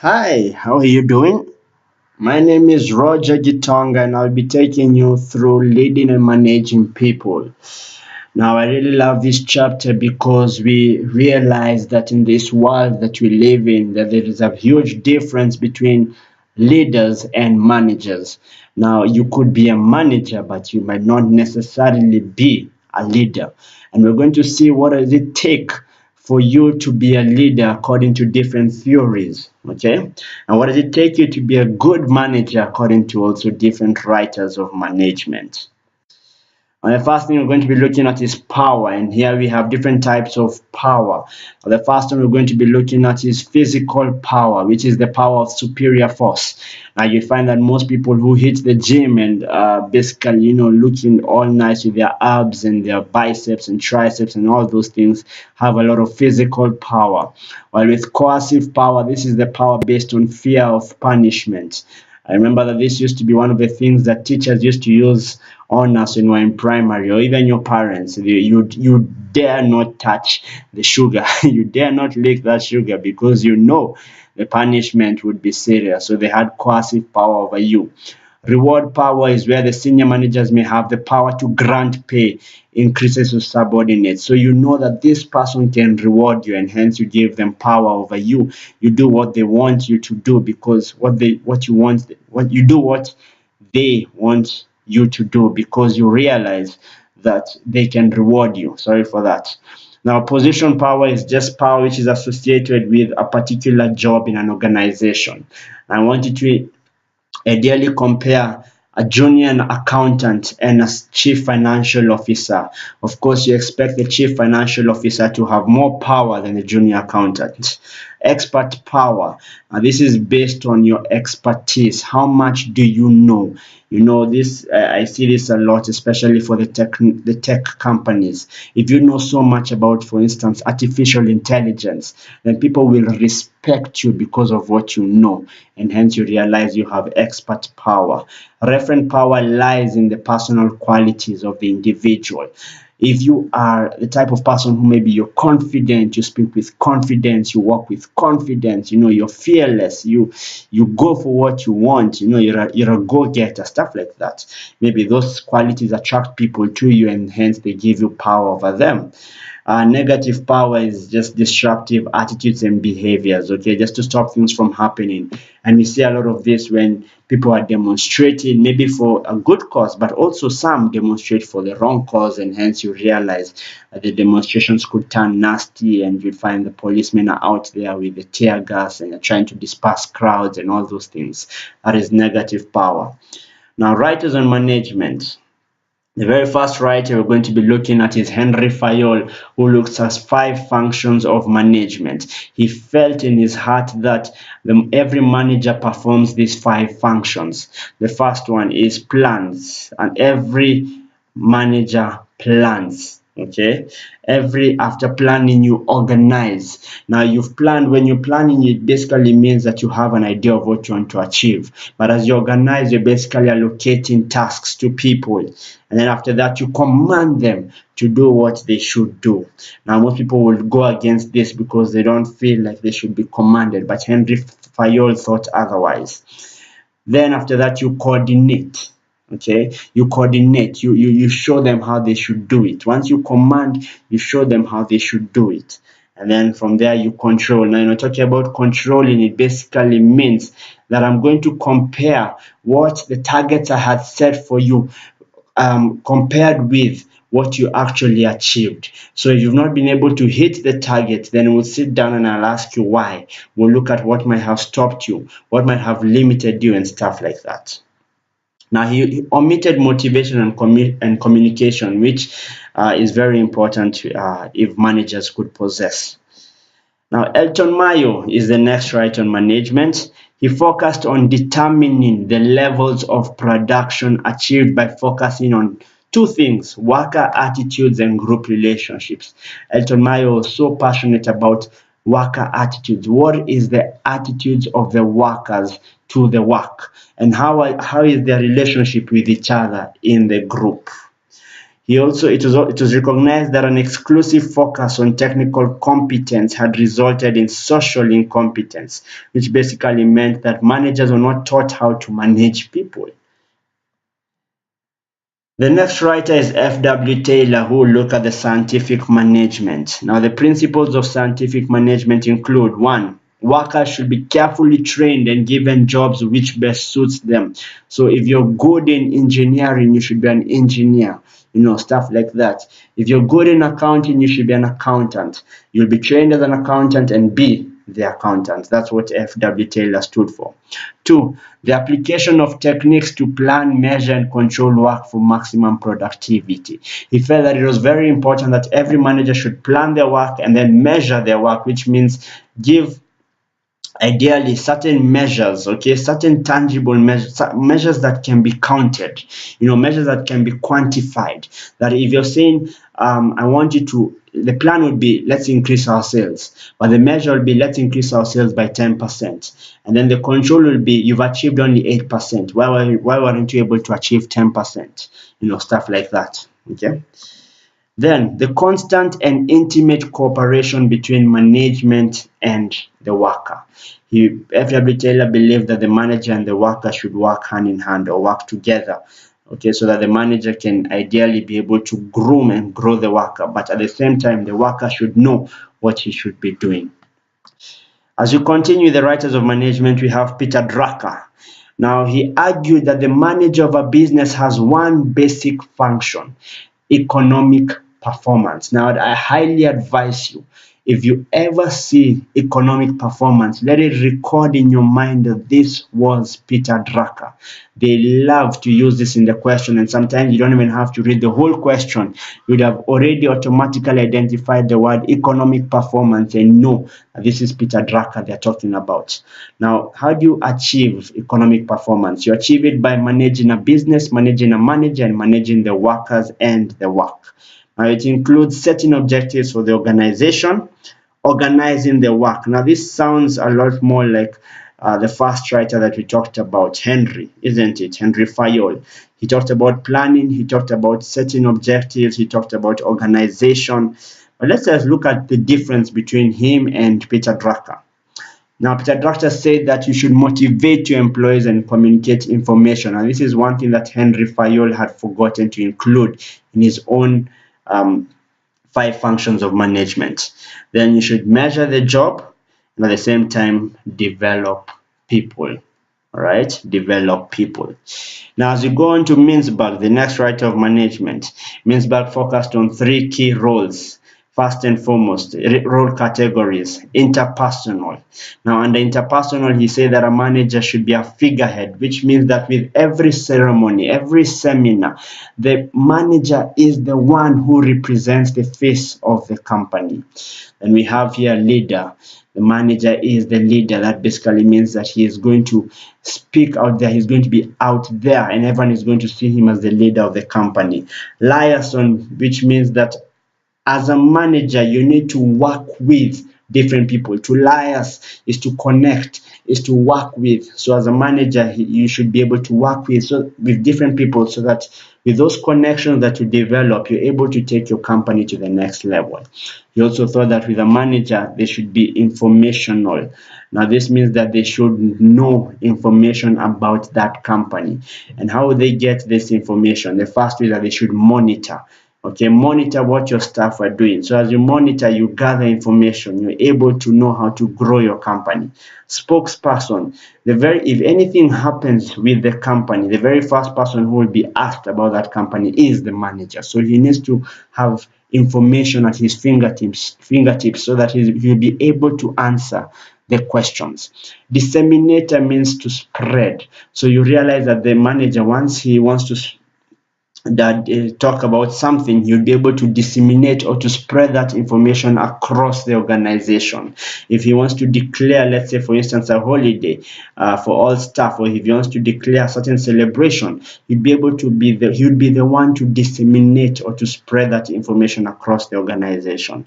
Hi, how are you doing? My name is Roger Gitonga, and I'll be taking you through leading and managing people. Now, I really love this chapter because we realize that in this world that we live in, that there is a huge difference between leaders and managers. Now, you could be a manager, but you might not necessarily be a leader. And we're going to see what does it take for you to be a leader according to different theories. Okay, and what does it take you to be a good manager according to also different writers of management. And the first thing we're going to be looking at is power, and here we have different types of power. The first one we're going to be looking at is physical power, which is the power of superior force. Now you find that most people who hit the gym and basically, looking all nice with their abs and their biceps and triceps and all those things have a lot of physical power. While with coercive power, this is the power based on fear of punishment. I remember that this used to be one of the things that teachers used to use on us when we were in primary, or even your parents. You dare not touch the sugar. You dare not lick that sugar because you know the punishment would be serious. So they had coercive power over you. Reward power is where the senior managers may have the power to grant pay increases to subordinates. So you know that this person can reward you, and hence you give them power over you. You do what they want you to do because what you do what they want you to do because you realize that they can reward you. Sorry for that. Now, position power is just power which is associated with a particular job in an organization. I want you to ideally compare a junior accountant and a chief financial officer. Of course, you expect the chief financial officer to have more power than the junior accountant. Expert power. This is based on your expertise. How much do you know? You know this. I see this a lot, especially for the tech companies. If you know so much about, for instance, artificial intelligence, then people will respect you because of what you know, and hence you realize you have expert power. Referent power lies in the personal qualities of the individual. If you are the type of person who maybe you're confident, you speak with confidence, you walk with confidence, you're fearless, you go for what you want, you're a go-getter, stuff like that. Maybe those qualities attract people to you, and hence they give you power over them. Negative power is just disruptive attitudes and behaviors, okay, just to stop things from happening. And we see a lot of this when people are demonstrating, maybe for a good cause, but also some demonstrate for the wrong cause, and hence you realize that the demonstrations could turn nasty, and you find the policemen are out there with the tear gas and are trying to disperse crowds and all those things. That is negative power. Now, writers on management. The very first writer we're going to be looking at is Henry Fayol, who looks at 5 functions of management. He felt in his heart that every manager performs these 5 functions. The first one is plans, and every manager plans. Okay, every after planning you organize. Now you've planned. When you're planning, it basically means that you have an idea of what you want to achieve, but as you organize, you're basically allocating tasks to people, and then after that you command them to do what they should do. Now most people will go against this because they don't feel like they should be commanded, but Henry Fayol thought otherwise. Then after that you coordinate. Okay, you coordinate, you show them how they should do it. Once you command, you show them how they should do it, and then from there you control. Now, talking about controlling, it basically means that I'm going to compare what the targets I had set for you, compared with what you actually achieved. So if you've not been able to hit the target, then we'll sit down and I'll ask you why. We'll look at what might have stopped you, what might have limited you, and stuff like that. Now, he omitted motivation and communication, which is very important if managers could possess. Now, Elton Mayo is the next writer on management. He focused on determining the levels of production achieved by focusing on 2 things: worker attitudes and group relationships. Elton Mayo was so passionate about worker attitudes. What is the attitudes of the workers to the work, and how is their relationship with each other in the group? It was recognized that an exclusive focus on technical competence had resulted in social incompetence, which basically meant that managers were not taught how to manage people. The next writer is F.W. Taylor, who will look at the scientific management. Now, the principles of scientific management include: one, workers should be carefully trained and given jobs which best suits them. So if you're good in engineering, you should be an engineer, stuff like that. If you're good in accounting, you should be an accountant. You'll be trained as an accountant and be the accountant. That's what F.W. Taylor stood for. Two, the application of techniques to plan, measure, and control work for maximum productivity. He felt that it was very important that every manager should plan their work and then measure their work, which means give ideally certain measures, okay, certain tangible measures that can be counted, measures that can be quantified. That if you're saying, I want you to, the plan would be, let's increase our sales, but the measure will be, let's increase our sales by 10%, and then the control will be, you've achieved only 8%. Why weren't you able to achieve 10%? Stuff like that. Okay. Then the constant and intimate cooperation between management and the worker. F.W. Taylor believed that the manager and the worker should work hand in hand or work together, okay, so that the manager can ideally be able to groom and grow the worker, but at the same time, the worker should know what he should be doing. As we continue the writers of management, we have Peter Drucker. Now, he argued that the manager of a business has one basic function: economic performance. Now, I highly advise you, if you ever see economic performance, let it record in your mind that this was Peter Drucker. They love to use this in the question, and sometimes you don't even have to read the whole question. You'd have already automatically identified the word economic performance and know that this is Peter Drucker they're talking about. Now, how do you achieve economic performance? You achieve it by managing a business, managing a manager, and managing the workers and the work. Now, it includes setting objectives for the organization, organizing the work. Now, this sounds a lot more like the first writer that we talked about, Henry, isn't it? Henry Fayol. He talked about planning, he talked about setting objectives, he talked about organization. But let's just look at the difference between him and Peter Drucker. Now, Peter Drucker said that you should motivate your employees and communicate information. And this is one thing that Henry Fayol had forgotten to include in his own 5 functions of management. Then you should measure the job and at the same time develop people. All right, develop people. Now, as you go on to Mintzberg, the next writer of management, Mintzberg focused on 3 key roles. First and foremost, role categories: interpersonal. Now, under interpersonal, he said that a manager should be a figurehead, which means that with every ceremony, every seminar, the manager is the one who represents the face of the company. And we have here leader. The manager is the leader. That basically means that he is going to speak out there. He's going to be out there, and everyone is going to see him as the leader of the company. Liaison, which means that as a manager, you need to work with different people. To liaise is to connect, is to work with. So as a manager, you should be able to work with different people, so that with those connections that you develop, you're able to take your company to the next level. He also thought that with a manager, they should be informational. Now, this means that they should know information about that company. And how would they get this information? The first is that they should monitor. Okay, monitor what your staff are doing. So as you monitor, you gather information. You're able to know how to grow your company. Spokesperson. If anything happens with the company, the very first person who will be asked about that company is the manager. So he needs to have information at his fingertips so that he'll be able to answer the questions. Disseminator means to spread. So you realize that the manager, once he wants to talk about something, you'll be able to disseminate or to spread that information across the organization. If he wants to declare, let's say for instance, a holiday for all staff, or if he wants to declare a certain celebration, he'd be the one to disseminate or to spread that information across the organization.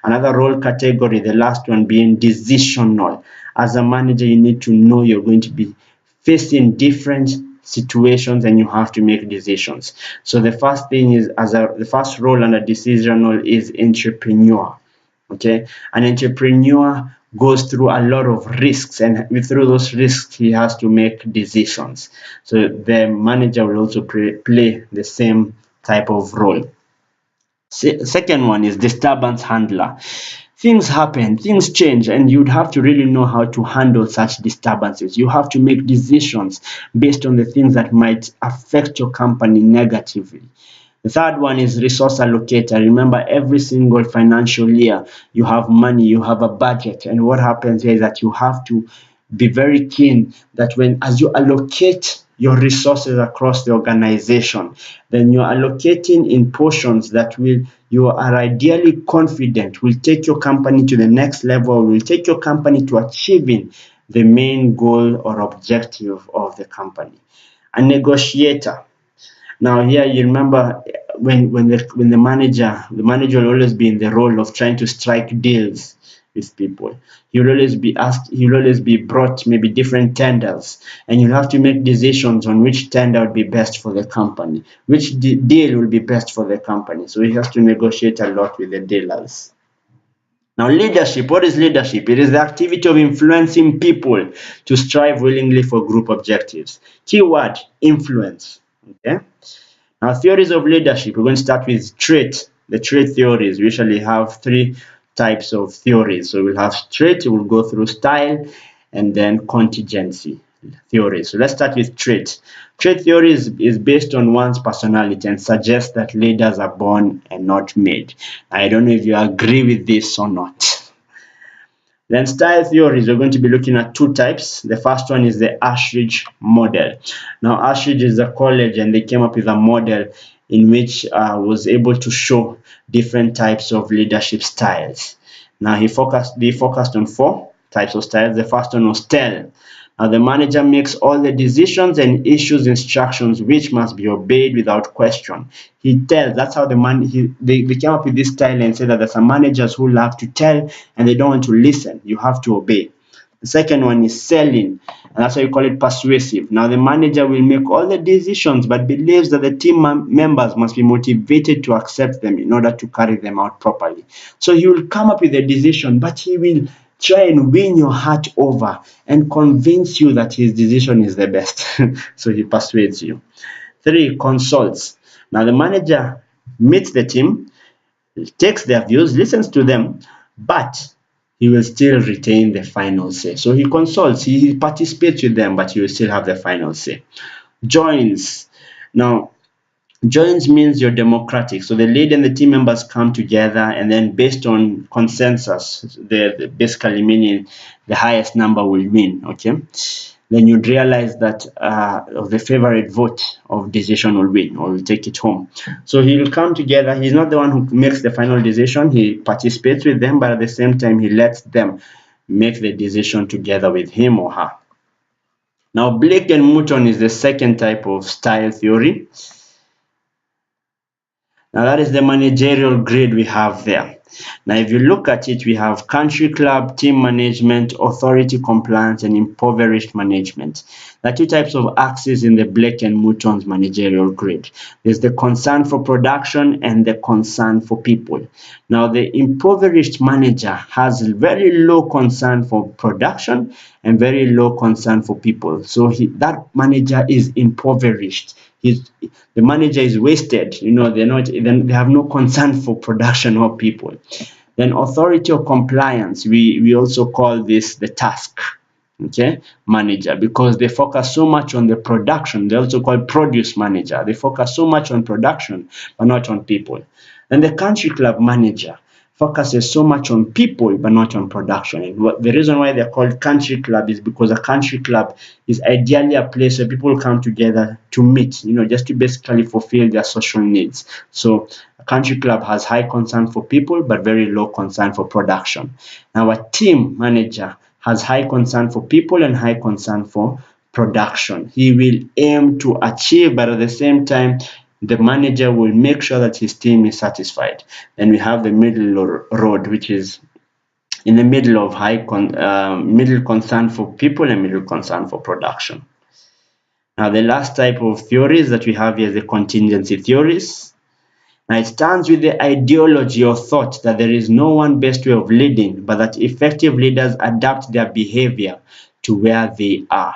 Another role category, the last one, being decisional. As a manager, you need to know you're going to be facing different situations and you have to make decisions. So the first thing is, the first role under decisional is entrepreneur. Okay, an entrepreneur goes through a lot of risks, and through those risks he has to make decisions. So the manager will also play the same type of role. Second one is disturbance handler. Things happen, things change, and you'd have to really know how to handle such disturbances. You have to make decisions based on the things that might affect your company negatively. The third one is resource allocator. Remember, every single financial year you have money, you have a budget, and what happens here is that you have to be very keen that when, as you allocate your resources across the organization, then you're allocating in portions that will, you are ideally confident will take your company to the next level, will take your company to achieving the main goal or objective of the company. A negotiator. Now here you remember, when the manager will always be in the role of trying to strike deals with people. He will always be asked. He will always be brought maybe different tenders, and you'll have to make decisions on which tender would be best for the company, which deal will be best for the company. So he has to negotiate a lot with the dealers. Now, leadership. What is leadership? It is the activity of influencing people to strive willingly for group objectives. Keyword: influence. Okay. Now, theories of leadership. We're going to start with trait. The trait theories. We usually have three types of theories. So we'll have trait, we'll go through style, and then contingency theory. So let's start with trait. Trait theory is based on one's personality and suggests that leaders are born and not made. I don't know if you agree with this or not. Then style theories, we're going to be looking at two types. The first one is the Ashridge model. Now, Ashridge is a college, and they came up with a model in which was able to show different types of leadership styles. Now, they focused on four types of styles. The first one was tell. Now, the manager makes all the decisions and issues instructions which must be obeyed without question. He tells. That's how they came up with this style and said that there's some managers who love to tell and they don't want to listen. You have to obey. The second one is selling, and that's why you call it persuasive. Now, the manager will make all the decisions but believes that the team members must be motivated to accept them in order to carry them out properly. So he will come up with a decision, but he will try and win your heart over and convince you that his decision is the best. So he persuades you. 3, consults. Now, the manager meets the team, takes their views, listens to them, but he will still retain the final say. So he consults, he participates with them, but he will still have the final say. Joins. Now, joins means you're democratic. So the lead and the team members come together, and then based on consensus, basically meaning the highest number will win. Okay. Then you'd realize that the favorite vote of decision will win or will take it home. So he will come together. He's not the one who makes the final decision. He participates with them, but at the same time, he lets them make the decision together with him or her. Now, Blake and Mouton is the second type of style theory. Now, that is the managerial grid we have there. Now, if you look at it, we have country club, team management, authority compliance, and impoverished management. There are two types of axes in the Blake and Mouton's managerial grid. There's the concern for production and the concern for people. Now, the impoverished manager has very low concern for production and very low concern for people. So that manager is impoverished. The manager is wasted. They have no concern for production or people. Then authority or compliance, we also call this the task, okay, manager, because they focus so much on the production. They also call produce manager. They focus so much on production but not on people. And the country club manager focuses so much on people but not on production. And the reason why they're called country club is because a country club is ideally a place where people come together to meet, just to basically fulfill their social needs. So a country club has high concern for people but very low concern for production. Now, a team manager has high concern for people and high concern for production. He will aim to achieve, but at the same time, the manager will make sure that his team is satisfied. Then we have the middle road, which is in the middle of middle concern for people and middle concern for production. Now, the last type of theories that we have here is the contingency theories. Now, it stands with the ideology or thought that there is no one best way of leading, but that effective leaders adapt their behavior to where they are.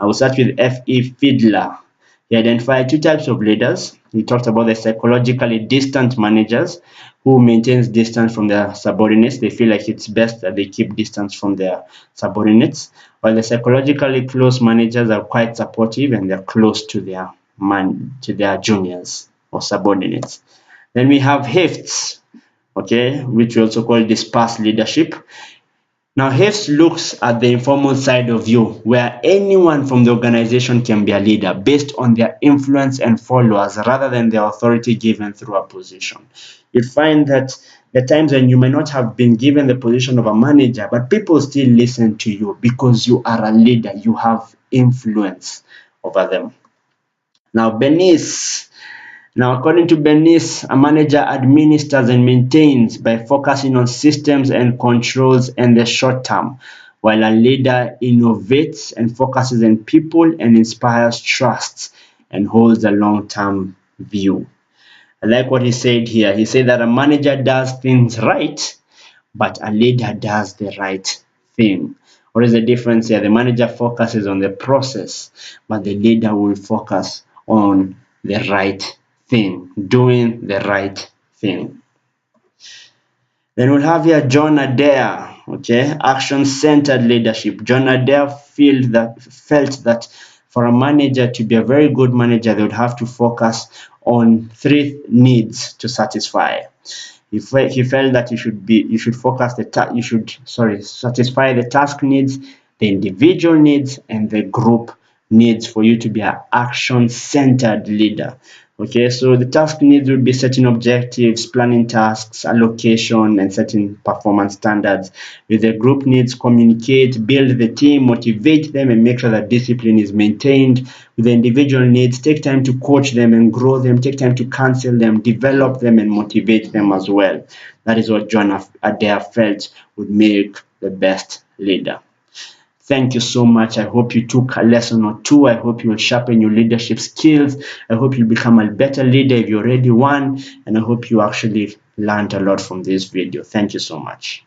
I will start with F.E. Fiedler. He identified two types of leaders. He talked about the psychologically distant managers who maintains distance from their subordinates. They feel like it's best that they keep distance from their subordinates, while the psychologically close managers are quite supportive and they're close to their juniors or subordinates. Then we have Hefts, okay, which we also call dispersed leadership. Now, Hefts looks at the informal side of you, where anyone from the organization can be a leader based on their influence and followers rather than the authority given through a position. You'll find that there are times when you may not have been given the position of a manager, but people still listen to you because you are a leader, you have influence over them. Now, Bernice. Now, according to Bernice, a manager administers and maintains by focusing on systems and controls in the short term, while a leader innovates and focuses on people and inspires trust and holds a long-term view. I like what he said here. He said that a manager does things right, but a leader does the right thing. What is the difference here? The manager focuses on the process, but the leader will focus on the right thing, doing the right thing. Then we'll have here John Adair, okay, action-centered leadership. John Adair felt that for a manager to be a very good manager, they would have to focus on three needs to satisfy. He felt that you should satisfy the task needs, the individual needs, and the group needs for you to be an action-centered leader. Okay, so the task needs will be setting objectives, planning tasks, allocation, and setting performance standards. With the group needs, communicate, build the team, motivate them, and make sure that discipline is maintained. With the individual needs, take time to coach them and grow them, take time to counsel them, develop them, and motivate them as well. That is what John Adair felt would make the best leader. Thank you so much. I hope you took a lesson or two. I hope you will sharpen your leadership skills. I hope you become a better leader if you're already one. And I hope you actually learned a lot from this video. Thank you so much.